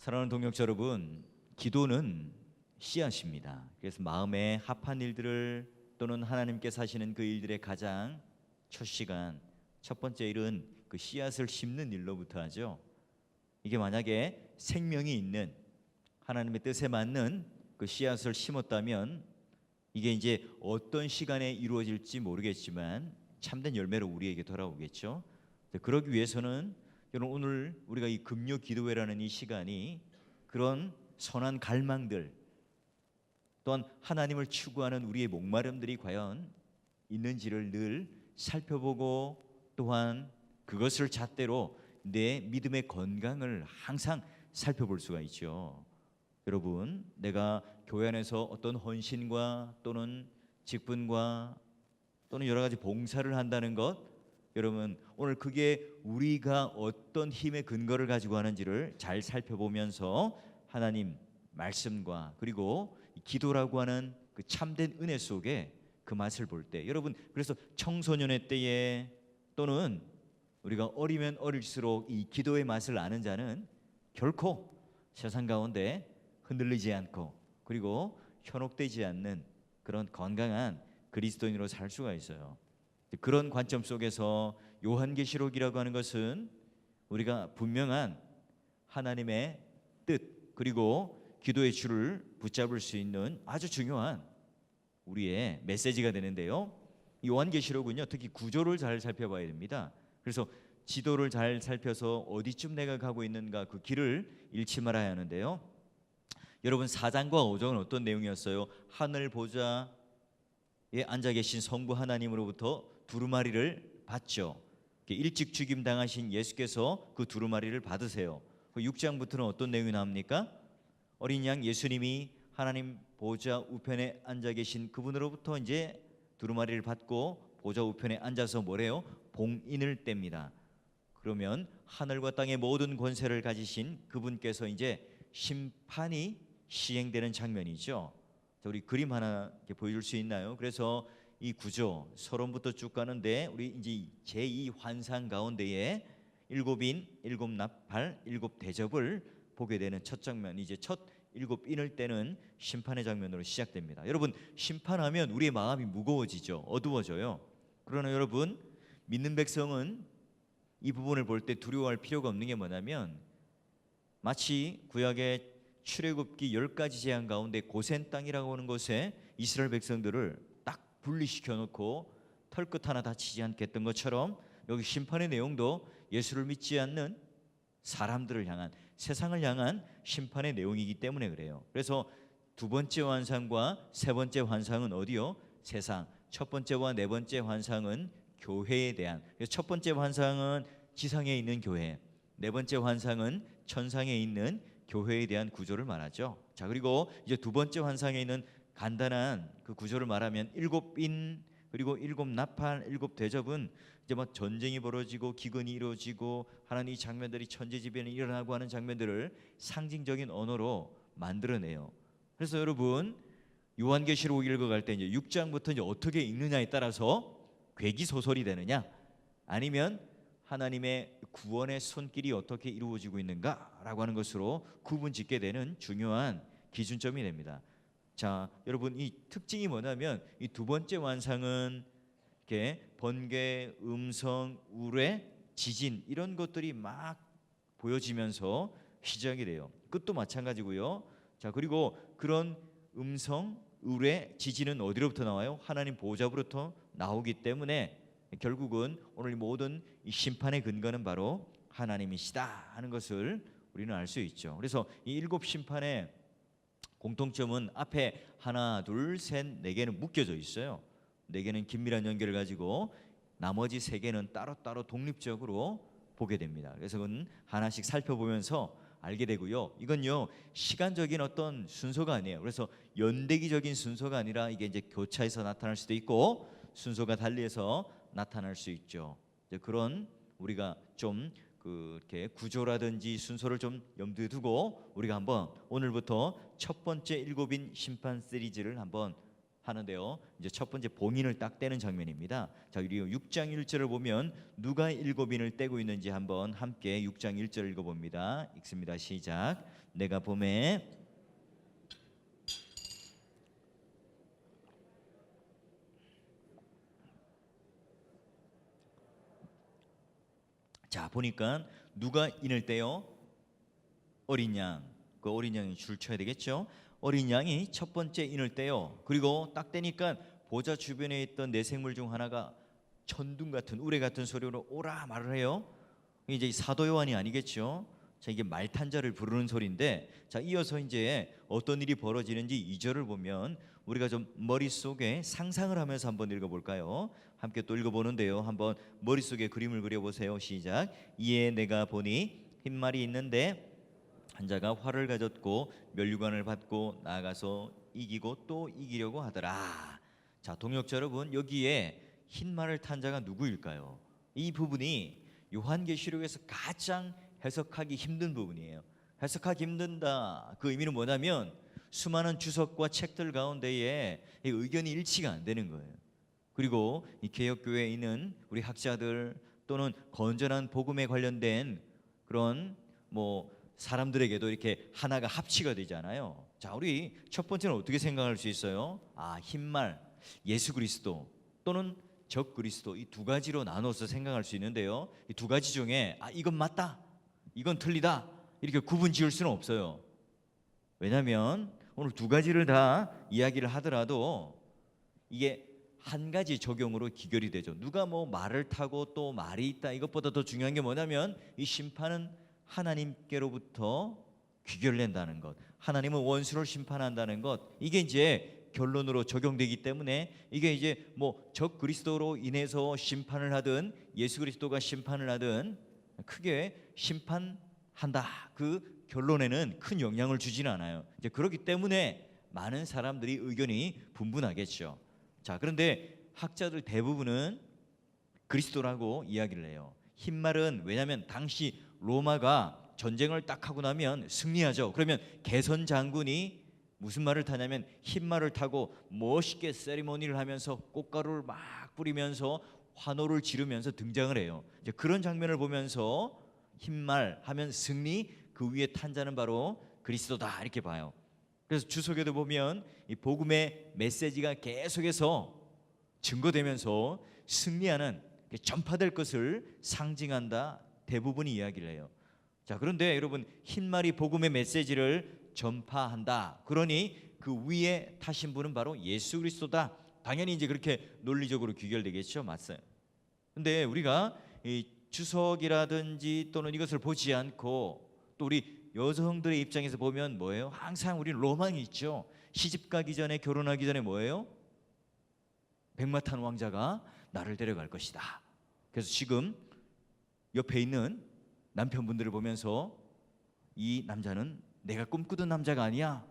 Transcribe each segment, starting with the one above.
사랑하는 동역자 여러분, 기도는 씨앗입니다. 그래서 마음에 합한 일들을 또는 하나님께서 하시는 그 일들의 가장 첫 시간, 첫 번째 일은 그 씨앗을 심는 일로부터 하죠. 이게 만약에 생명이 있는 하나님의 뜻에 맞는 그 씨앗을 심었다면 이게 이제 어떤 시간에 이루어질지 모르겠지만 참된 열매로 우리에게 돌아오겠죠. 그러기 위해서는 여러분, 오늘 우리가 이 금요 기도회라는 이 시간이 그런 선한 갈망들 또한 하나님을 추구하는 우리의 목마름들이 과연 있는지를 늘 살펴보고 또한 그것을 잣대로 내 믿음의 건강을 항상 살펴볼 수가 있죠. 여러분, 내가 교회 안에서 어떤 헌신과 또는 직분과 또는 여러 가지 봉사를 한다는 것, 여러분 오늘 그게 우리가 어떤 힘의 근거를 가지고 하는지를 잘 살펴보면서 하나님 말씀과 그리고 기도라고 하는 그 참된 은혜 속에 그 맛을 볼 때, 여러분 그래서 청소년의 때에 또는 우리가 어리면 어릴수록 이 기도의 맛을 아는 자는 결코 세상 가운데 흔들리지 않고 그리고 현혹되지 않는 그런 건강한 그리스도인으로 살 수가 있어요. 그런 관점 속에서 요한계시록이라고 하는 것은 우리가 분명한 하나님의 뜻 그리고 기도의 줄을 붙잡을 수 있는 아주 중요한 우리의 메시지가 되는데요. 요한계시록은요, 특히 구조를 잘 살펴봐야 됩니다. 그래서 지도를 잘 살펴서 어디쯤 내가 가고 있는가 그 길을 잃지 말아야 하는데요. 여러분 4장과 5장은 어떤 내용이었어요? 하늘 보좌에 앉아 계신 성부 하나님으로부터 두루마리를 받죠. 일찍 죽임 당하신 예수께서 그 두루마리를 받으세요. 6장부터는 어떤 내용이 나옵니까? 어린 양 예수님이 하나님 보좌 우편에 앉아 계신 그분으로부터 이제 두루마리를 받고 보좌 우편에 앉아서 뭐래요? 봉인을 뗍니다. 그러면 하늘과 땅의 모든 권세를 가지신 그분께서 이제 심판이 시행되는 장면이죠. 자, 우리 그림 하나 이렇게 보여줄 수 있나요? 그래서 이 구조 서론부터 쭉 가는데 우리 이제 제2 환상 가운데에 일곱 인, 일곱 나팔, 일곱 대접을 보게 되는 첫 장면, 이제 첫 일곱 인을 떼는 심판의 장면으로 시작됩니다. 여러분, 심판하면 우리의 마음이 무거워지죠. 어두워져요. 그러나 여러분, 믿는 백성은 이 부분을 볼 때 두려워할 필요가 없는 게 뭐냐면 마치 구약의 출애굽기 10가지 재앙 가운데 고센 땅이라고 하는 곳에 이스라엘 백성들을 딱 분리시켜 놓고 털끝 하나 다치지 않게 했던 것처럼 여기 심판의 내용도 예수를 믿지 않는 사람들을 향한, 세상을 향한 심판의 내용이기 때문에 그래요. 그래서 두 번째 환상과 세 번째 환상은 어디요? 세상. 첫 번째와 네 번째 환상은 교회에 대한, 그래서 첫 번째 환상은 지상에 있는 교회, 네 번째 환상은 천상에 있는 교회에 대한 구조를 말하죠. 자, 그리고 이제 두 번째 환상에 있는 간단한 그 구조를 말하면 일곱 인 그리고 일곱 나팔, 일곱 대접은 이제 뭐 전쟁이 벌어지고 기근이 이루어지고 하는 이 장면들이 천재지변이 일어나고 하는 장면들을 상징적인 언어로 만들어내요. 그래서 여러분 요한계시록 읽어갈 때 이제 6장부터 이제 어떻게 읽느냐에 따라서 괴기 소설이 되느냐 아니면 하나님의 구원의 손길이 어떻게 이루어지고 있는가라고 하는 것으로 구분짓게 되는 중요한 기준점이 됩니다. 자, 여러분 이 특징이 뭐냐면 이 두 번째 환상은 이렇게 번개, 음성, 우레, 지진 이런 것들이 막 보여지면서 시작이 돼요. 끝도 마찬가지고요. 자, 그리고 그런 음성, 우레, 지진은 어디로부터 나와요? 하나님 보좌로부터 나오기 때문에 결국은 오늘 모든 이 심판의 근거는 바로 하나님이시다 하는 것을 우리는 알 수 있죠. 그래서 이 일곱 심판의 공통점은 앞에 하나, 둘, 셋, 네 개는 묶여져 있어요. 네 개는 긴밀한 연결을 가지고 나머지 세 개는 따로따로 독립적으로 보게 됩니다. 그래서 그건 하나씩 살펴보면서 알게 되고요. 이건요 시간적인 어떤 순서가 아니에요. 그래서 연대기적인 순서가 아니라 이게 이제 교차해서 나타날 수도 있고 순서가 달리해서 나타날 수 있죠. 그런 우리가 좀 그렇게 구조라든지 순서를 좀 염두에 두고 우리가 한번 오늘부터 첫 번째 일곱인 심판 시리즈를 한번 하는데요. 이제 첫 번째 봉인을 딱 떼는 장면입니다. 자, 우리 6장 1절을 보면 누가 7인을 떼고 있는지 한번 함께 6장 1절 읽어봅니다. 읽습니다. 시작. 내가 봄에 자, 보니까 누가 인을 떼요? 어린 양. 그 어린 양이 줄 쳐야 되겠죠? 어린 양이 첫 번째 인을 떼요. 그리고 딱 떼니까 보좌 주변에 있던 네 생물 중 하나가 천둥 같은 우레 같은 소리로 오라 말을 해요. 이제 사도 요한이 아니겠죠? 자, 이게 말탄자를 부르는 소리인데, 자, 이어서 이제 어떤 일이 벌어지는지 2절을 보면 우리가 좀 머릿속에 상상을 하면서 한번 읽어볼까요? 함께 또 읽어보는데요. 한번 머릿속에 그림을 그려보세요. 시작. 이에 내가 보니 흰말이 있는데 한 자가 활을 가졌고 면류관을 받고 나아가서 이기고 또 이기려고 하더라. 자, 동역자 여러분, 여기에 흰말을 탄 자가 누구일까요? 이 부분이 요한계시록에서 가장 해석하기 힘든 부분이에요. 해석하기 힘든다. 그 의미는 뭐냐면 수많은 주석과 책들 가운데에 의견이 일치가 안 되는 거예요. 그리고 이 개혁교회에 있는 우리 학자들 또는 건전한 복음에 관련된 그런 사람들에게도 이렇게 하나가 합치가 되잖아요. 자, 우리 첫 번째는 어떻게 생각할 수 있어요? 흰말, 예수 그리스도 또는 적 그리스도, 이 두 가지로 나눠서 생각할 수 있는데요. 이 두 가지 중에 이건 맞다, 이건 틀리다 이렇게 구분 지을 수는 없어요. 왜냐하면 오늘 두 가지를 다 이야기를 하더라도 이게 한 가지 적용으로 기결이 되죠. 누가 말을 타고 또 말이 있다, 이것보다 더 중요한 게 뭐냐면 이 심판은 하나님께로부터 귀결된다는 것, 하나님은 원수를 심판한다는 것, 이게 이제 결론으로 적용되기 때문에 이게 이제 적 그리스도로 인해서 심판을 하든 예수 그리스도가 심판을 하든 크게 심판한다, 그 결론에는 큰 영향을 주지는 않아요. 이제 그렇기 때문에 많은 사람들이 의견이 분분하겠죠. 자, 그런데 학자들 대부분은 그리스도라고 이야기를 해요. 흰말은 왜냐하면 당시 로마가 전쟁을 딱 하고 나면 승리하죠. 그러면 개선 장군이 무슨 말을 타냐면 흰말을 타고 멋있게 세리머니를 하면서 꽃가루를 막 뿌리면서 환호를 지르면서 등장을 해요. 이제 그런 장면을 보면서 흰말 하면 승리, 그 위에 탄 자는 바로 그리스도다 이렇게 봐요. 그래서 주석에도 보면 이 복음의 메시지가 계속해서 증거되면서 승리하는, 전파될 것을 상징한다, 대부분이 이야기를 해요. 자, 그런데 여러분, 흰말이 복음의 메시지를 전파한다, 그러니 그 위에 타신 분은 바로 예수 그리스도다, 당연히 이제 그렇게 논리적으로 귀결되겠죠. 맞어요. 근데 우리가 이 주석이라든지 또는 이것을 보지 않고 또 우리 여성들의 입장에서 보면 뭐예요? 항상 우리는 로망이 있죠. 시집 가기 전에, 결혼하기 전에 뭐예요? 백마탄 왕자가 나를 데려갈 것이다. 그래서 지금 옆에 있는 남편분들을 보면서 이 남자는 내가 꿈꾸던 남자가 아니야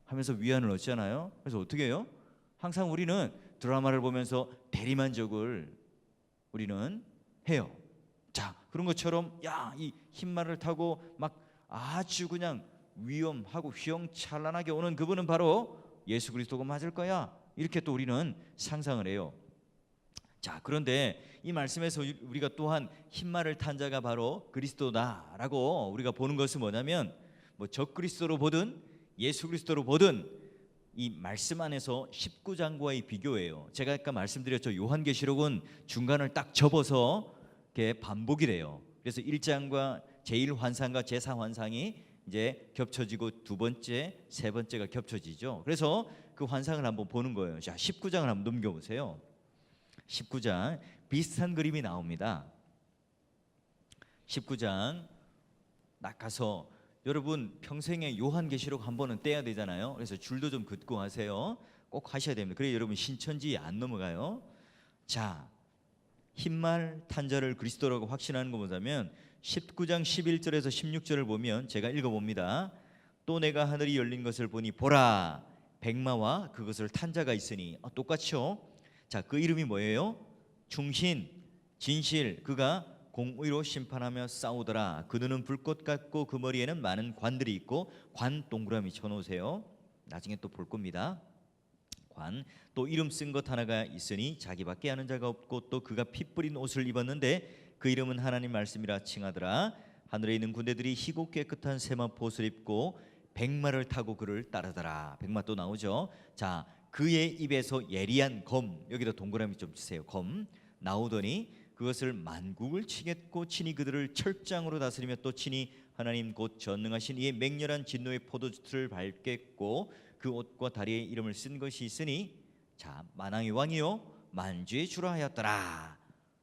하면서 위안을 얻잖아요. 그래서 어떻게 해요? 항상 우리는 드라마를 보면서 대리만족을 우리는 해요. 자, 그런 것처럼 이 흰말을 타고 막 아주 그냥 위험하고 휘황찬란하게 오는 그분은 바로 예수 그리스도가 맞을 거야, 이렇게 또 우리는 상상을 해요. 자, 그런데 이 말씀에서 우리가 또한 흰말을 탄 자가 바로 그리스도다라고 우리가 보는 것은 뭐냐면 적 그리스도로 보든 예수 그리스도로 보든 이 말씀 안에서 19장과의 비교예요. 제가 아까 말씀드렸죠. 요한계시록은 중간을 딱 접어서 이렇게 반복이 돼요. 그래서 1장과 제1환상과 제4환상이 이제 겹쳐지고 두 번째, 세 번째가 겹쳐지죠. 그래서 그 환상을 한번 보는 거예요. 자, 19장을 한번 넘겨보세요. 19장 비슷한 그림이 나옵니다. 19장 딱 가서 여러분 평생에 요한계시록 한 번은 떼야 되잖아요. 그래서 줄도 좀 긋고 하세요. 꼭 하셔야 됩니다. 그래야 여러분 신천지에 안 넘어가요. 자, 흰말 탄 자를 그리스도라고 확신하는 거 보자면 19장 11절에서 16절을 보면 제가 읽어봅니다. 또 내가 하늘이 열린 것을 보니 보라, 백마와 그것을 탄 자가 있으니, 똑같죠? 자, 그 이름이 뭐예요? 충신, 진실, 그가 공의로 심판하며 싸우더라. 그 눈은 불꽃 같고 그 머리에는 많은 관들이 있고, 관 동그라미 쳐놓으세요. 나중에 또 볼 겁니다. 관. 또 이름 쓴 것 하나가 있으니 자기밖에 아는 자가 없고 또 그가 피 뿌린 옷을 입었는데 그 이름은 하나님 말씀이라 칭하더라. 하늘에 있는 군대들이 희고 깨끗한 세마포 옷을 입고 백마를 타고 그를 따르더라. 백마 또 나오죠. 자, 그의 입에서 예리한 검, 여기다 동그라미 좀 주세요. 검 나오더니 그것을 만국을 치겠고 친히 그들을 철장으로 다스리며 또 친히 하나님 곧 전능하신 이의 맹렬한 진노의 포도주를 밟겠고 그 옷과 다리에 이름을 쓴 것이 있으니 자, 만왕의 왕이요 만주의 주라 하였더라.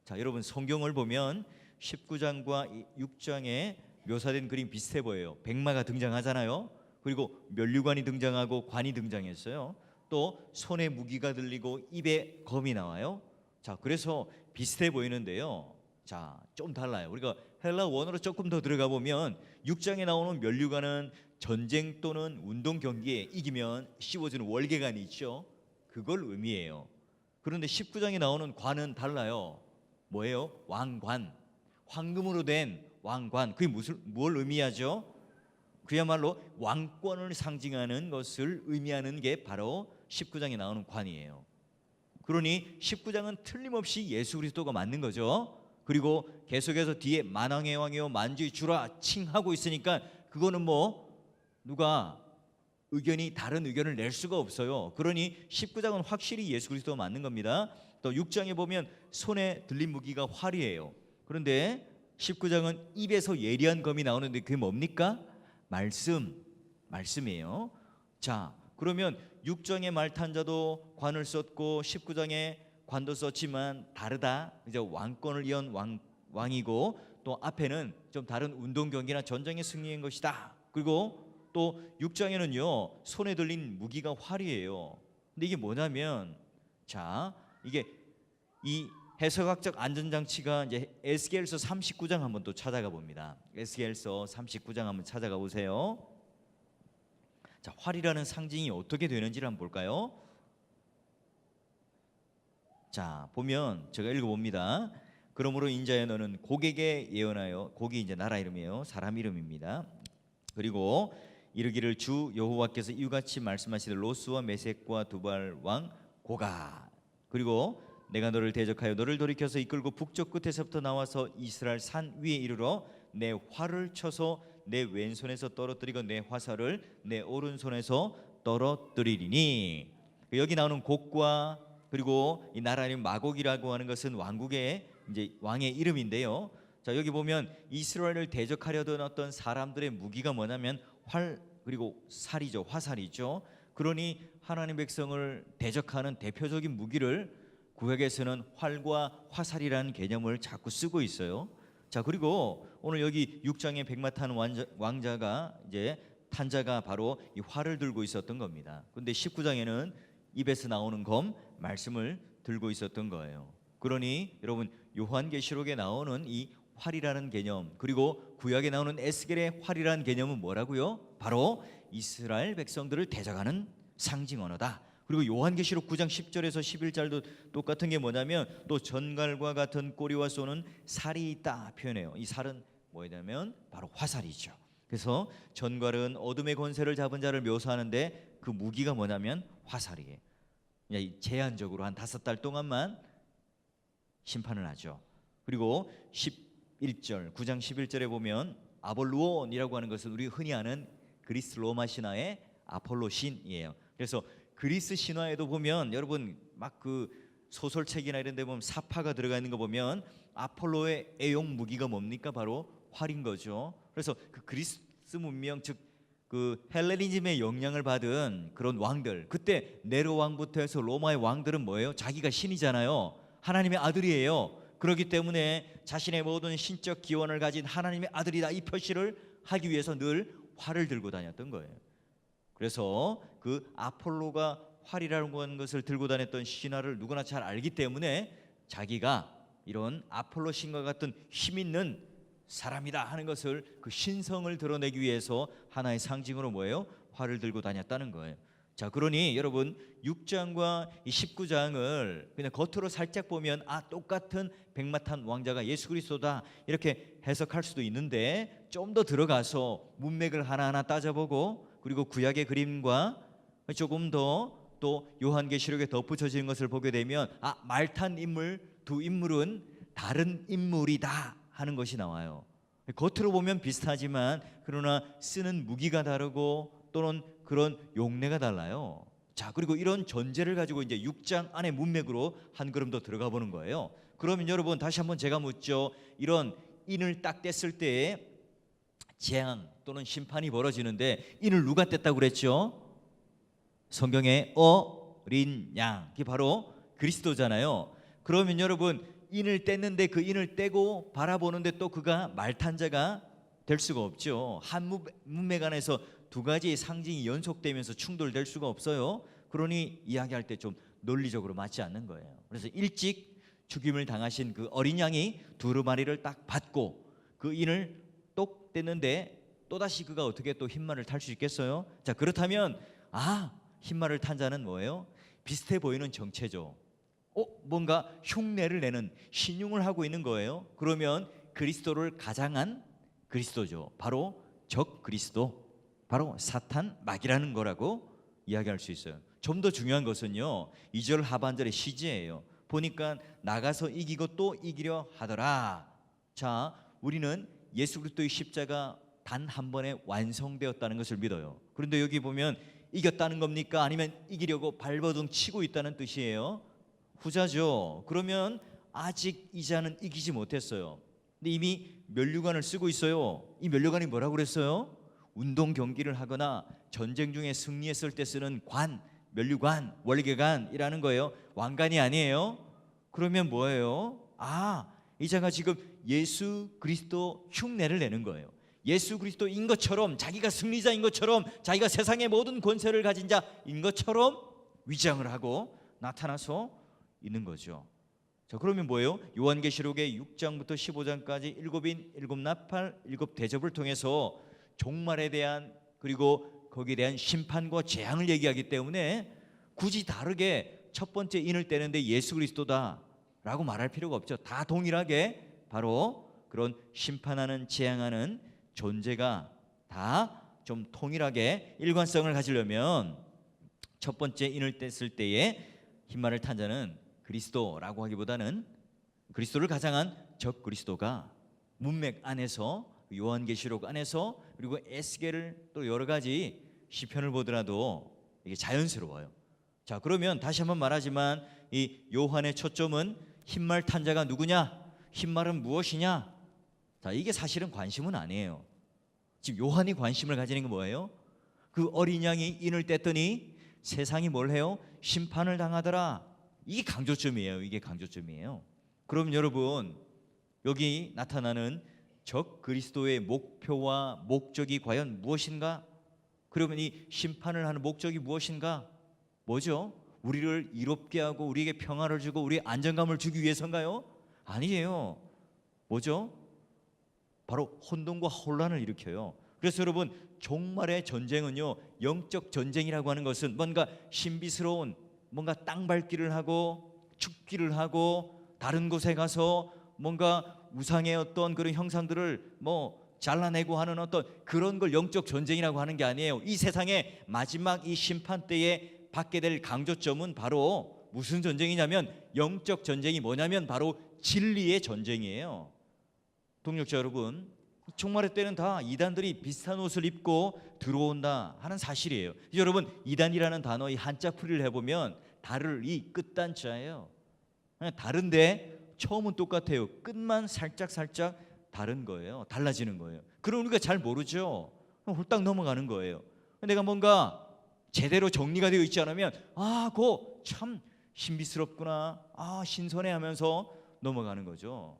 자, 여러분 성경을 보면 19장과 6장에 묘사된 그림 비슷해 보여요. 백마가 등장하잖아요. 그리고 면류관이 등장하고 관이 등장했어요. 또 손에 무기가 들리고 입에 검이 나와요. 자, 그래서 비슷해 보이는데요. 자, 좀 달라요. 우리가 헬라 원어로 조금 더 들어가 보면 6장에 나오는 면류관은 전쟁 또는 운동 경기에 이기면 씌워주는 월계관이 있죠. 그걸 의미해요. 그런데 19장에 나오는 관은 달라요. 뭐예요? 왕관. 황금으로 된 왕관. 그게 뭘 의미하죠? 그야말로 왕권을 상징하는 것을 의미하는 게 바로 19장에 나오는 관이에요. 그러니 19장은 틀림없이 예수 그리스도가 맞는 거죠. 그리고 계속해서 뒤에 만왕의 왕이요 만주의 주라 칭하고 있으니까 그거는 뭐 누가 다른 의견을 낼 수가 없어요. 그러니 19장은 확실히 예수 그리스도가 맞는 겁니다. 또 6장에 보면 손에 들린 무기가 활이에요. 그런데 19장은 입에서 예리한 검이 나오는데 그게 뭡니까? 말씀이에요. 자, 그러면 6장의 말탄자도 관을 썼고 19장에 관도 썼지만 다르다. 이제 왕권을 이은 왕이고 또 앞에는 좀 다른 운동 경기나 전쟁의 승리인 것이다. 그리고 또 6장에는요 손에 들린 무기가 활이에요. 근데 이게 뭐냐면 자, 이게 이 해석학적 안전장치가 이제 에스겔서 39장 한번 또 찾아가 봅니다. 에스겔서 39장 한번 찾아가 보세요. 자, 활이라는 상징이 어떻게 되는지를 한번 볼까요? 자, 보면 제가 읽어봅니다. 그러므로 인자야 너는 곡에게 예언하여, 곡이 이제 나라 이름이에요. 사람 이름입니다. 그리고 이르기를 주 여호와께서 이같이 말씀하시되 로스와 메섹과 두발 왕 고가. 그리고 내가 너를 대적하여 너를 돌이켜서 이끌고 북쪽 끝에서부터 나와서 이스라엘 산 위에 이르러 내 활을 쳐서 내 왼손에서 떨어뜨리고 내 화살을 내 오른손에서 떨어뜨리리니. 여기 나오는 곡과 그리고 이 나라 이름 마곡이라고 하는 것은 왕국의 이제 왕의 이름인데요. 자, 여기 보면 이스라엘을 대적하려던 어떤 사람들의 무기가 뭐냐면 활 그리고 살이죠. 화살이죠. 그러니 하나님 백성을 대적하는 대표적인 무기를 구약에서는 활과 화살이라는 개념을 자꾸 쓰고 있어요. 자, 그리고 오늘 여기 6장의 백마 탄 왕자가 이제 탄자가 바로 이 활을 들고 있었던 겁니다. 근데 19장에는 입에서 나오는 검 말씀을 들고 있었던 거예요. 그러니 여러분 요한계시록에 나오는 이 활이라는 개념 그리고 구약에 나오는 에스겔의 활이라는 개념은 뭐라고요? 바로 이스라엘 백성들을 대적하는 상징 언어다. 그리고 요한계시록 9장 10절에서 11절도 똑같은 게 뭐냐면 또 전갈과 같은 꼬리와 쏘는 살이 있다 표현해요. 이 살은 뭐냐면 바로 화살이죠. 그래서 전갈은 어둠의 권세를 잡은 자를 묘사하는데 그 무기가 뭐냐면 화살이에요. 제한적으로 한 5달 동안만 심판을 하죠. 그리고 11절 9장 11절에 보면 아볼루온이라고 하는 것은 우리 흔히 아는 그리스 로마 신화의 아폴로 신이에요. 그래서 그리스 신화에도 보면 여러분 막 그 소설책이나 이런 데 보면 사파가 들어가 있는 거 보면 아폴로의 애용 무기가 뭡니까? 바로 활인 거죠. 그래서 그 그리스 문명 즉 그 헬레니즘의 영향을 받은 그런 왕들, 그때 네로 왕부터 해서 로마의 왕들은 뭐예요? 자기가 신이잖아요. 하나님의 아들이에요. 그렇기 때문에 자신의 모든 신적 기원을 가진 하나님의 아들이다 이 표시를 하기 위해서 늘 활을 들고 다녔던 거예요. 그래서 그 아폴로가 활이라는 것을 들고 다녔던 신화를 누구나 잘 알기 때문에 자기가 이런 아폴로 신과 같은 힘 있는 사람이다 하는 것을 그 신성을 드러내기 위해서 하나의 상징으로 뭐예요? 활을 들고 다녔다는 거예요. 자, 그러니 여러분 6장과 이 19장을 그냥 겉으로 살짝 보면 똑같은 백마탄 왕자가 예수 그리스도다 이렇게 해석할 수도 있는데 좀 더 들어가서 문맥을 하나하나 따져보고 그리고 구약의 그림과 조금 더 또 요한계시록에 덧붙여지는 것을 보게 되면 말 탄 인물 두 인물은 다른 인물이다 하는 것이 나와요. 겉으로 보면 비슷하지만 그러나 쓰는 무기가 다르고 또는 그런 용례가 달라요. 자, 그리고 이런 전제를 가지고 이제 6장 안에 문맥으로 한 걸음 더 들어가 보는 거예요. 그러면 여러분 다시 한번 제가 묻죠. 이런 인을 딱 뗐을 때에 재앙 또는 심판이 벌어지는데 인을 누가 뗐다고 그랬죠? 성경에 어린 양, 그게 바로 그리스도잖아요. 그러면 여러분 인을 뗐는데 그 인을 떼고 바라보는데 또 그가 말탄 자가 될 수가 없죠. 한 문맥 안에서 두 가지의 상징이 연속되면서 충돌될 수가 없어요. 그러니 이야기할 때 좀 논리적으로 맞지 않는 거예요. 그래서 일찍 죽임을 당하신 그 어린 양이 두루마리를 딱 받고 그 인을 똑 뗐는데 또다시 그가 어떻게 또 흰말을 탈 수 있겠어요? 자, 그렇다면 흰말을 탄 자는 뭐예요? 비슷해 보이는 정체죠. 뭔가 흉내를 내는 신용을 하고 있는 거예요. 그러면 그리스도를 가장한 그리스도죠. 바로 적 그리스도, 바로 사탄 마귀라는 거라고 이야기할 수 있어요. 좀 더 중요한 것은요, 2절 하반절의 시제예요. 보니까 나가서 이기고 또 이기려 하더라. 자, 우리는 예수 그리스도의 십자가 단 한 번에 완성되었다는 것을 믿어요. 그런데 여기 보면 이겼다는 겁니까? 아니면 이기려고 발버둥 치고 있다는 뜻이에요? 후자죠. 그러면 아직 이자는 이기지 못했어요. 근데 이미 면류관을 쓰고 있어요. 이 면류관이 뭐라고 그랬어요? 운동 경기를 하거나 전쟁 중에 승리했을 때 쓰는 관, 면류관, 월계관이라는 거예요. 왕관이 아니에요. 그러면 뭐예요? 이자가 지금 예수 그리스도 흉내를 내는 거예요. 예수 그리스도인 것처럼, 자기가 승리자인 것처럼, 자기가 세상의 모든 권세를 가진 자인 것처럼 위장을 하고 나타나서 있는 거죠. 자, 그러면 뭐예요? 요한계시록의 6장부터 15장까지 일곱인, 일곱 나팔, 일곱 대접을 통해서 종말에 대한, 그리고 거기에 대한 심판과 재앙을 얘기하기 때문에 굳이 다르게 첫 번째 인을 떼는데 예수 그리스도다라고 말할 필요가 없죠. 다 동일하게 바로 그런 심판하는, 재앙하는 존재가 다 좀 통일하게 일관성을 가지려면 첫 번째 인을 뗐을 때에 흰말을 탄 자는 그리스도라고 하기보다는 그리스도를 가장한 적 그리스도가 문맥 안에서, 요한계시록 안에서, 그리고 에스겔을 또 여러 가지 시편을 보더라도 이게 자연스러워요. 자, 그러면 다시 한번 말하지만 이 요한의 초점은 흰말 탄 자가 누구냐? 흰말은 무엇이냐? 자, 이게 사실은 관심은 아니에요. 지금 요한이 관심을 가지는 게 뭐예요? 그 어린 양이 인을 뗐더니 세상이 뭘 해요? 심판을 당하더라. 이게 강조점이에요. 이게 강조점이에요. 그럼 여러분, 여기 나타나는 적 그리스도의 목표와 목적이 과연 무엇인가? 그러면 이 심판을 하는 목적이 무엇인가? 뭐죠? 우리를 이롭게 하고 우리에게 평화를 주고 우리의 안정감을 주기 위해서인가요? 아니에요. 뭐죠? 바로 혼돈과 혼란을 일으켜요. 그래서 여러분, 종말의 전쟁은요, 영적 전쟁이라고 하는 것은 뭔가 신비스러운, 뭔가 땅 밟기를 하고 죽기를 하고 다른 곳에 가서 뭔가 우상의 어떤 그런 형상들을 잘라내고 하는 어떤 그런 걸 영적 전쟁이라고 하는 게 아니에요. 이 세상의 마지막 이 심판 때에 받게 될 강조점은 바로 무슨 전쟁이냐면, 영적 전쟁이 뭐냐면 바로 진리의 전쟁이에요. 동역자 여러분, 종말의 때는 다 이단들이 비슷한 옷을 입고 들어온다 하는 사실이에요. 여러분, 이단이라는 단어 이 한자 풀이를 해보면 다를 이 끝단자예요. 다른데 처음은 똑같아요. 끝만 살짝 다른 거예요. 달라지는 거예요. 그럼 우리가 잘 모르죠. 홀딱 넘어가는 거예요. 내가 뭔가 제대로 정리가 되어 있지 않으면 그거 참 신비스럽구나, 신선해 하면서 넘어가는 거죠.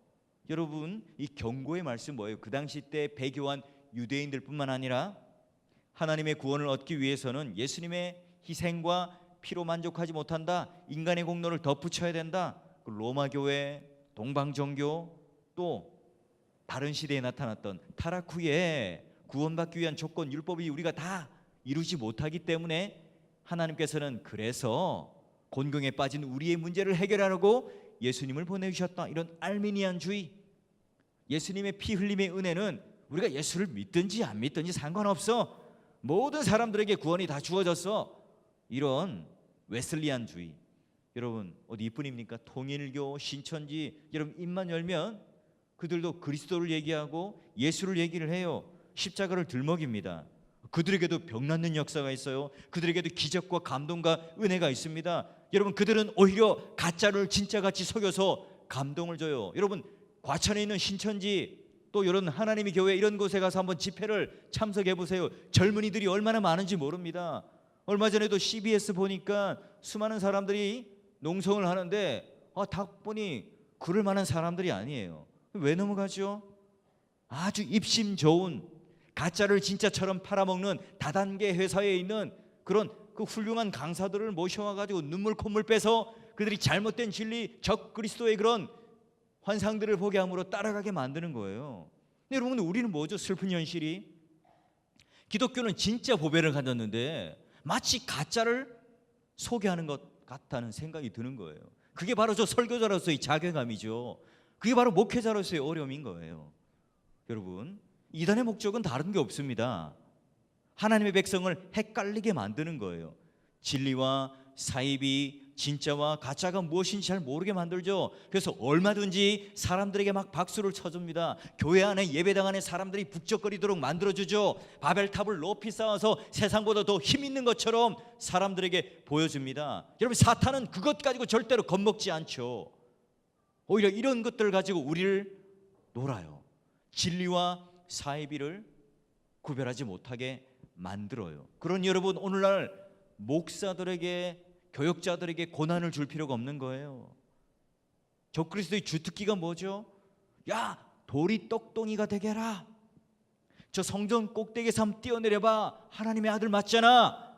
여러분, 이 경고의 말씀 뭐예요? 그 당시 때 배교한 유대인들뿐만 아니라 하나님의 구원을 얻기 위해서는 예수님의 희생과 피로 만족하지 못한다. 인간의 공로를 덧붙여야 된다. 로마 교회, 동방 종교, 또 다른 시대에 나타났던 타락 후에 구원받기 위한 조건, 율법이 우리가 다 이루지 못하기 때문에 하나님께서는 그래서 곤경에 빠진 우리의 문제를 해결하려고 예수님을 보내주셨다. 이런 알미니안주의, 예수님의 피 흘림의 은혜는 우리가 예수를 믿든지 안 믿든지 상관없어, 모든 사람들에게 구원이 다 주어졌어, 이런 웨슬리안주의. 여러분 어디 이뿐입니까? 통일교, 신천지. 여러분 입만 열면 그들도 그리스도를 얘기하고 예수를 얘기를 해요. 십자가를 들먹입니다. 그들에게도 병 낫는 역사가 있어요. 그들에게도 기적과 감동과 은혜가 있습니다. 여러분 그들은 오히려 가짜를 진짜같이 속여서 감동을 줘요. 여러분 과천에 있는 신천지 또 이런 하나님의 교회 이런 곳에 가서 한번 집회를 참석해 보세요. 젊은이들이 얼마나 많은지 모릅니다. 얼마 전에도 CBS 보니까 수많은 사람들이 농성을 하는데 딱 보니 그럴 만한 사람들이 아니에요. 왜 넘어가죠? 아주 입심 좋은 가짜를 진짜처럼 팔아먹는 다단계 회사에 있는 그런 그 훌륭한 강사들을 모셔와가지고 눈물 콧물 빼서 그들이 잘못된 진리 적 그리스도의 그런 환상들을 보게 함으로 따라가게 만드는 거예요. 근데 여러분 우리는 뭐죠? 슬픈 현실이 기독교는 진짜 보배를 가졌는데 마치 가짜를 소개하는 것 같다는 생각이 드는 거예요. 그게 바로 저 설교자로서의 자괴감이죠. 그게 바로 목회자로서의 어려움인 거예요. 여러분 이단의 목적은 다른 게 없습니다. 하나님의 백성을 헷갈리게 만드는 거예요. 진리와 사이비, 진짜와 가짜가 무엇인지 잘 모르게 만들죠. 그래서 얼마든지 사람들에게 막 박수를 쳐줍니다. 교회 안에 예배당 안에 사람들이 북적거리도록 만들어주죠. 바벨탑을 높이 쌓아서 세상보다 더 힘 있는 것처럼 사람들에게 보여줍니다. 여러분 사탄은 그것 가지고 절대로 겁먹지 않죠. 오히려 이런 것들을 가지고 우리를 놀아요. 진리와 사이비를 구별하지 못하게 만들어요. 그런 여러분 오늘날 목사들에게 교역자들에게 고난을 줄 필요가 없는 거예요. 적그리스도의 주특기가 뭐죠? 야 돌이 떡동이가 되게 해라. 저 성전 꼭대기에서 한번 뛰어내려봐. 하나님의 아들 맞잖아.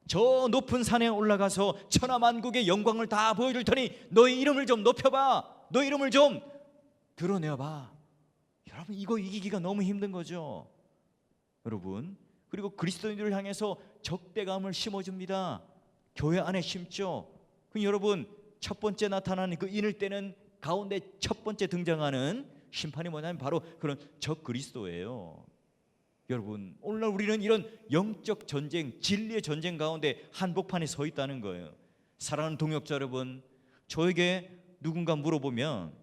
저 높은 산에 올라가서 천하만국의 영광을 다 보여줄 테니 너의 이름을 좀 높여봐. 너의 이름을 좀 드러내봐. 여러분 이거 이기기가 너무 힘든 거죠. 여러분 그리고 그리스도인들을 향해서 적대감을 심어줍니다. 교회 안에 심죠. 그럼 여러분 첫 번째 나타나는 그 인을 떼는 가운데 첫 번째 등장하는 심판이 뭐냐면 바로 그런 적그리스도예요. 여러분 오늘날 우리는 이런 영적 전쟁, 진리의 전쟁 가운데 한복판에 서 있다는 거예요. 사랑하는 동역자 여러분, 저에게 누군가 물어보면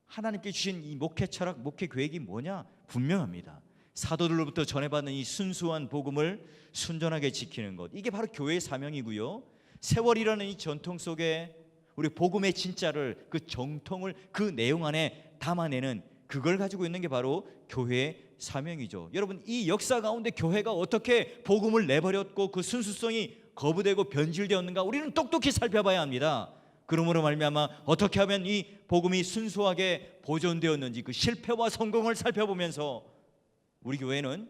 하나님께 주신 이 목회 철학, 목회 계획이 뭐냐? 분명합니다. 사도들로부터 전해받는 이 순수한 복음을 순전하게 지키는 것, 이게 바로 교회의 사명이고요. 세월이라는 이 전통 속에 우리 복음의 진짜를, 그 정통을 그 내용 안에 담아내는, 그걸 가지고 있는 게 바로 교회의 사명이죠. 여러분 이 역사 가운데 교회가 어떻게 복음을 내버렸고 그 순수성이 거부되고 변질되었는가 우리는 똑똑히 살펴봐야 합니다. 그러므로 말미암아 어떻게 하면 이 복음이 순수하게 보존되었는지 그 실패와 성공을 살펴보면서 우리 교회는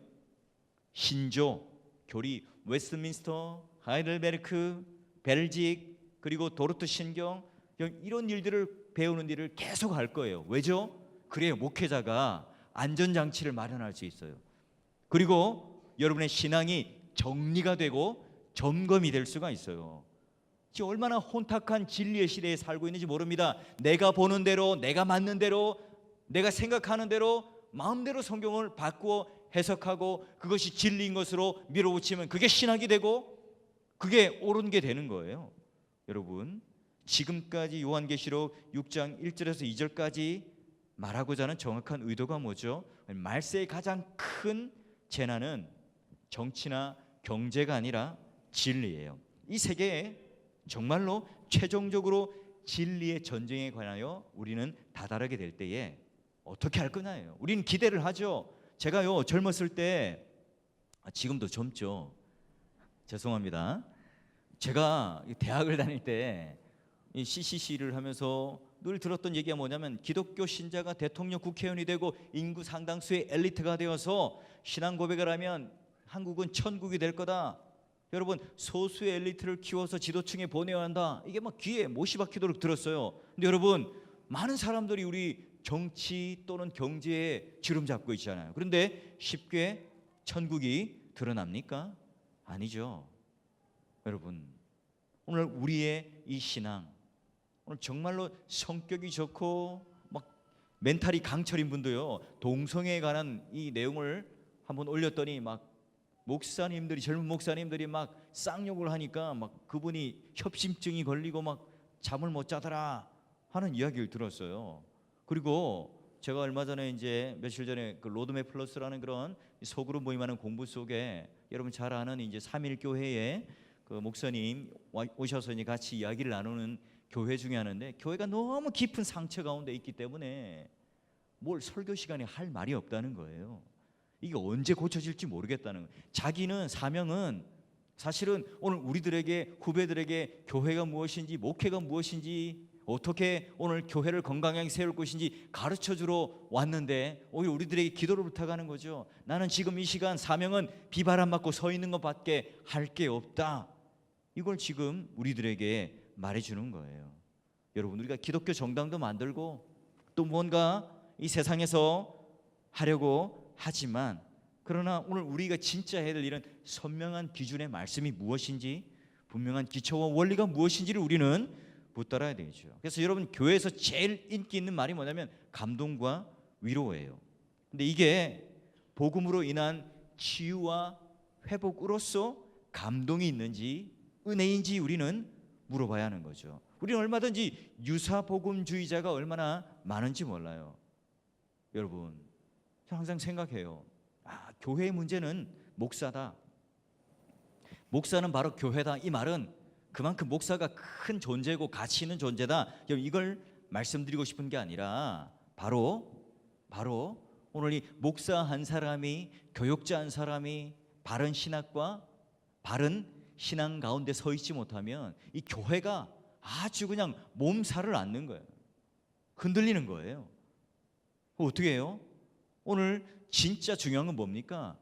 신조, 교리, 웨스트민스터, 하이델베르크, 벨직, 그리고 도르트 신경, 이런 일들을 배우는 일을 계속 할 거예요. 왜죠? 그래야 목회자가 안전장치를 마련할 수 있어요. 그리고 여러분의 신앙이 정리가 되고 점검이 될 수가 있어요. 지금 얼마나 혼탁한 진리의 시대에 살고 있는지 모릅니다. 내가 보는 대로, 내가 맞는 대로, 내가 생각하는 대로 마음대로 성경을 바꾸어 해석하고 그것이 진리인 것으로 밀어붙이면 그게 신학이 되고 그게 옳은 게 되는 거예요. 여러분 지금까지 요한계시록 6장 1절에서 2절까지 말하고자 하는 정확한 의도가 뭐죠? 말세의 가장 큰 재난은 정치나 경제가 아니라 진리예요. 이 세계에 정말로 최종적으로 진리의 전쟁에 관하여 우리는 다다르게 될 때에 어떻게 할 거냐예요. 우리는 기대를 하죠. 제가요 젊었을 때, 지금도 젊죠. 죄송합니다. 제가 대학을 다닐 때 이 CCC를 하면서 늘 들었던 얘기가 뭐냐면 기독교 신자가 대통령, 국회의원이 되고 인구 상당수의 엘리트가 되어서 신앙 고백을 하면 한국은 천국이 될 거다. 여러분 소수의 엘리트를 키워서 지도층에 보내야 한다. 이게 막 귀에 못이 박히도록 들었어요. 근데 여러분 많은 사람들이 우리 정치 또는 경제에 주름 잡고 있잖아요. 그런데 쉽게 천국이 드러납니까? 아니죠. 여러분 오늘 우리의 이 신앙, 오늘 정말로 성격이 좋고 막 멘탈이 강철인 분도요 동성애에 관한 이 내용을 한번 올렸더니 막 목사님들이, 젊은 목사님들이 막 쌍욕을 하니까 막 그분이 협심증이 걸리고 막 잠을 못 자더라 하는 이야기를 들었어요. 그리고 제가 얼마 전에 이제 며칠 전에 그 로드맵 플러스라는 그런 소그룹 모임하는 공부 속에 여러분 잘 아는 이제 3일 교회에 그 목사님 오셔서 이제 같이 이야기를 나누는 교회 중에 하는데, 교회가 너무 깊은 상처 가운데 있기 때문에 뭘 설교 시간에 할 말이 없다는 거예요. 이게 언제 고쳐질지 모르겠다는 거예요. 자기는 사명은 사실은 오늘 우리들에게, 후배들에게 교회가 무엇인지, 목회가 무엇인지, 어떻게 오늘 교회를 건강하게 세울 것인지 가르쳐주러 왔는데 오히려 우리들에게 기도를 부탁하는 거죠. 나는 지금 이 시간 사명은 비바람 맞고 서 있는 것밖에 할 게 없다. 이걸 지금 우리들에게 말해주는 거예요. 여러분, 우리가 기독교 정당도 만들고 또 뭔가 이 세상에서 하려고 하지만, 그러나 오늘 우리가 진짜 해야 될 일은 선명한 기준의 말씀이 무엇인지, 분명한 기초와 원리가 무엇인지를 우리는 붙들어야 되죠. 그래서 여러분, 교회에서 제일 인기 있는 말이 뭐냐면 감동과 위로예요. 근데 이게 복음으로 인한 치유와 회복으로서 감동이 있는지 은혜인지 우리는 물어봐야 하는 거죠. 우리는 얼마든지 유사복음주의자가 얼마나 많은지 몰라요. 여러분, 저 항상 생각해요. 교회의 문제는 목사다, 목사는 바로 교회다. 이 말은 그만큼 목사가 큰 존재고 가치 있는 존재다. 이걸 말씀드리고 싶은 게 아니라 바로 오늘 이 목사 한 사람이, 교육자 한 사람이 바른 신학과 바른 신앙 가운데 서 있지 못하면 이 교회가 아주 그냥 몸살을 앓는 거예요. 흔들리는 거예요. 어떻게 해요? 오늘 진짜 중요한 건 뭡니까?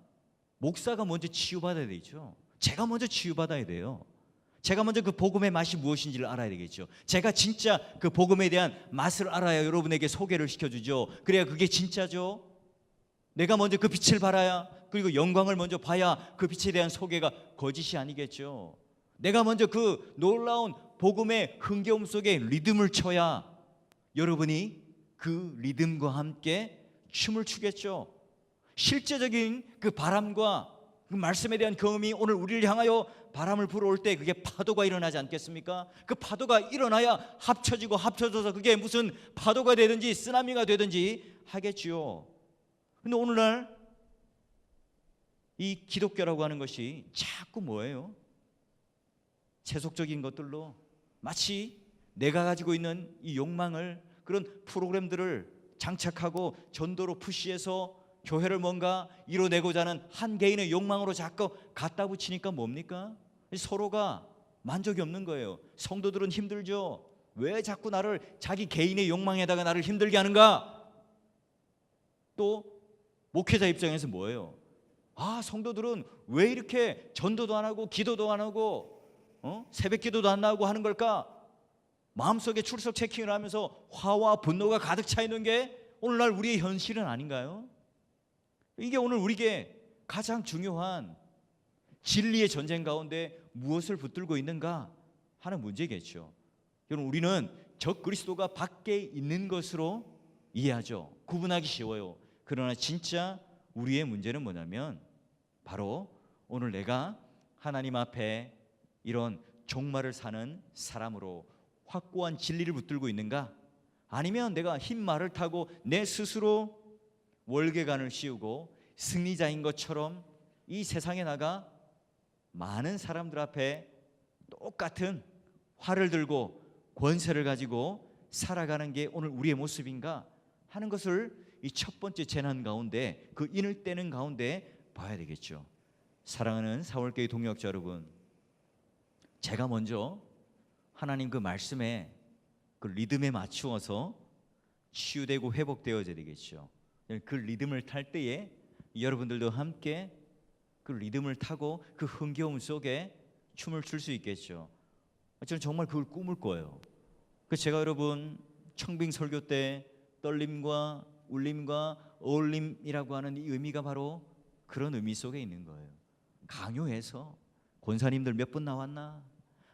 목사가 먼저 치유받아야 되죠. 제가 먼저 치유받아야 돼요. 제가 먼저 그 복음의 맛이 무엇인지를 알아야 되겠죠. 제가 진짜 그 복음에 대한 맛을 알아야 여러분에게 소개를 시켜주죠. 그래야 그게 진짜죠. 내가 먼저 그 빛을 발아야, 그리고 영광을 먼저 봐야 그 빛에 대한 소개가 거짓이 아니겠죠. 내가 먼저 그 놀라운 복음의 흥겨움 속에 리듬을 쳐야 여러분이 그 리듬과 함께 춤을 추겠죠. 실제적인 그 바람과 그 말씀에 대한 경험이 오늘 우리를 향하여 바람을 불어올 때 그게 파도가 일어나지 않겠습니까? 그 파도가 일어나야 합쳐져서 그게 무슨 파도가 되든지 쓰나미가 되든지 하겠지요. 근데 오늘날 이 기독교라고 하는 것이 자꾸 뭐예요? 세속적인 것들로 마치 내가 가지고 있는 이 욕망을, 그런 프로그램들을 장착하고 전도로 푸시해서 교회를 뭔가 이뤄내고자 하는 한 개인의 욕망으로 자꾸 갖다 붙이니까 뭡니까? 서로가 만족이 없는 거예요. 성도들은 힘들죠. 왜 자꾸 나를, 자기 개인의 욕망에다가 나를 힘들게 하는가? 또 목회자 입장에서 뭐예요? 성도들은 왜 이렇게 전도도 안 하고 기도도 안 하고 새벽 기도도 안 나오고 하는 걸까? 마음속에 출석 체킹을 하면서 화와 분노가 가득 차 있는 게 오늘날 우리의 현실은 아닌가요? 이게 오늘 우리에게 가장 중요한 진리의 전쟁 가운데 무엇을 붙들고 있는가 하는 문제겠죠. 여러분, 우리는 적 그리스도가 밖에 있는 것으로 이해하죠. 구분하기 쉬워요. 그러나 진짜 우리의 문제는 뭐냐면 바로 오늘 내가 하나님 앞에 이런 종말을 사는 사람으로 확고한 진리를 붙들고 있는가, 아니면 내가 흰 말을 타고 내 스스로 월계관을 씌우고 승리자인 것처럼 이 세상에 나가 많은 사람들 앞에 똑같은 활을 들고 권세를 가지고 살아가는 게 오늘 우리의 모습인가 하는 것을 이 첫 번째 재난 가운데, 그 인을 떼는 가운데 봐야 되겠죠. 사랑하는 사월교회 동역자 여러분, 제가 먼저 하나님 그 말씀에 그 리듬에 맞추어서 치유되고 회복되어야 되겠죠. 그 리듬을 탈 때에 여러분들도 함께 그 리듬을 타고 그 흥겨움 속에 춤을 출 수 있겠죠. 저는 정말 그걸 꿈을 꿔요. 제가 여러분 청빙 설교 때 떨림과 울림과 어울림이라고 하는 이 의미가 바로 그런 의미 속에 있는 거예요. 강요해서 권사님들 몇 분 나왔나?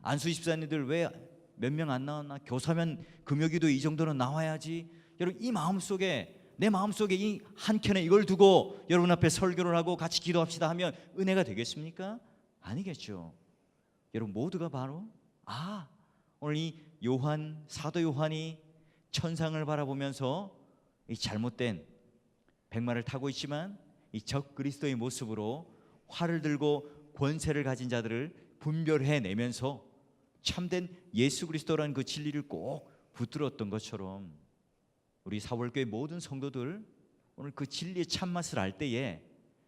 안수 집사님들 왜 몇 명 안 나왔나? 교사면 금요기도 이 정도는 나와야지. 여러분, 이 마음 속에 내 마음속에 이 한켠에 이걸 두고 여러분 앞에 설교를 하고 같이 기도합시다 하면 은혜가 되겠습니까? 아니겠죠. 여러분 모두가 바로 오늘 이 사도 요한이 천상을 바라보면서 이 잘못된 백마를 타고 있지만 이 적 그리스도의 모습으로 활을 들고 권세를 가진 자들을 분별해내면서 참된 예수 그리스도라는 그 진리를 꼭 붙들었던 것처럼 우리 사월교회 모든 성도들 오늘 그 진리의 참맛을 알 때에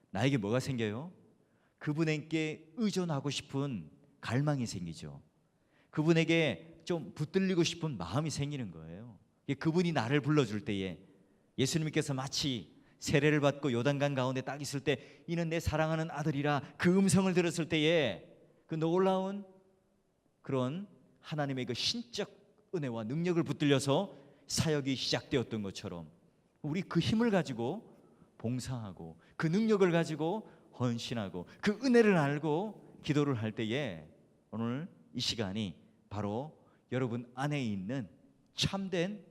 나에게 뭐가 생겨요? 그분에게 의존하고 싶은 갈망이 생기죠. 그분에게 좀 붙들리고 싶은 마음이 생기는 거예요. 그분이 나를 불러줄 때에 예수님께서 마치 세례를 받고 요단강 가운데 딱 있을 때 이는 내 사랑하는 아들이라 그 음성을 들었을 때에 그 놀라운 그런 하나님의 그 신적 은혜와 능력을 붙들려서 사역이 시작되었던 것처럼 우리 그 힘을 가지고 봉사하고 그 능력을 가지고 헌신하고 그 은혜를 알고 기도를 할 때에 오늘 이 시간이 바로 여러분 안에 있는 참된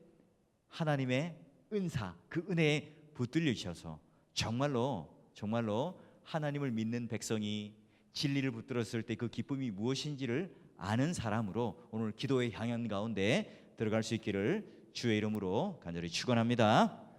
하나님의 은사, 그 은혜에 붙들리셔서 정말로 하나님을 믿는 백성이 진리를 붙들었을 때 그 기쁨이 무엇인지를 아는 사람으로 오늘 기도의 향연 가운데 들어갈 수 있기를 주의 이름으로 간절히 축원합니다.